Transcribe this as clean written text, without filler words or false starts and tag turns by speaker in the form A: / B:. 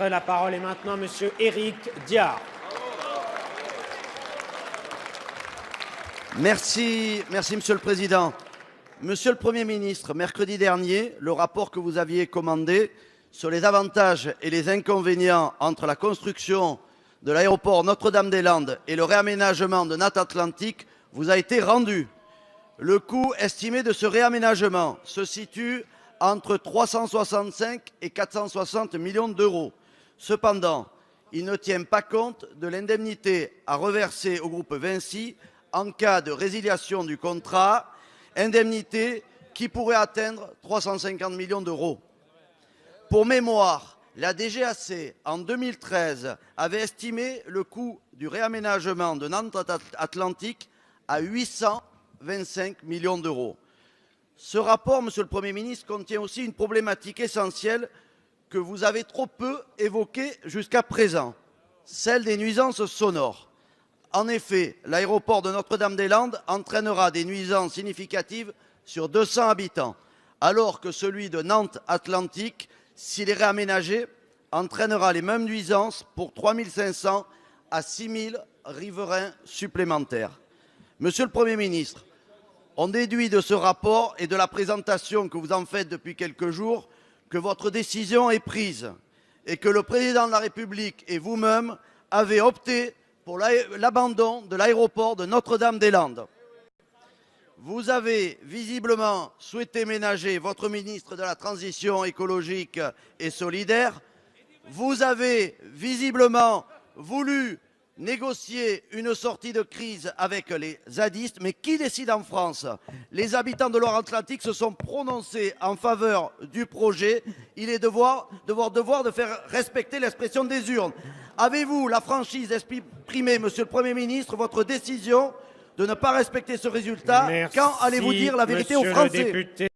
A: La parole est maintenant à Monsieur Éric Diard.
B: Merci, Monsieur le Président. Monsieur le Premier ministre, mercredi dernier, le rapport que vous aviez commandé sur les avantages et les inconvénients entre la construction de l'aéroport Notre-Dame-des-Landes et le réaménagement de Nantes Atlantique vous a été rendu. Le coût estimé de ce réaménagement se situe entre 365 et 460 millions d'euros. Cependant, il ne tient pas compte de l'indemnité à reverser au groupe Vinci en cas de résiliation du contrat, indemnité qui pourrait atteindre 350 millions d'euros. Pour mémoire, la DGAC, en 2013, avait estimé le coût du réaménagement de Nantes Atlantique à 825 millions d'euros. Ce rapport, Monsieur le Premier ministre, contient aussi une problématique essentielle que vous avez trop peu évoquée jusqu'à présent, celle des nuisances sonores. En effet, l'aéroport de Notre-Dame-des-Landes entraînera des nuisances significatives sur 200 habitants, alors que celui de Nantes Atlantique, s'il est réaménagé, entraînera les mêmes nuisances pour 3 500 à 6 000 riverains supplémentaires. Monsieur le Premier ministre, on déduit de ce rapport et de la présentation que vous en faites depuis quelques jours que votre décision est prise et que le Président de la République et vous-même avez opté pour l'abandon de l'aéroport de Notre-Dame-des-Landes. Vous avez visiblement souhaité ménager votre ministre de la Transition écologique et solidaire. Vous avez visiblement voulu négocier une sortie de crise avec les zadistes, mais qui décide en France? Les habitants de Loire-Atlantique se sont prononcés en faveur du projet. Il est devoir de faire respecter l'expression des urnes. Avez-vous la franchise d'exprimer, Monsieur le Premier ministre, votre décision de ne pas respecter ce résultat?
A: Merci,
B: Quand allez-vous dire la vérité aux Français?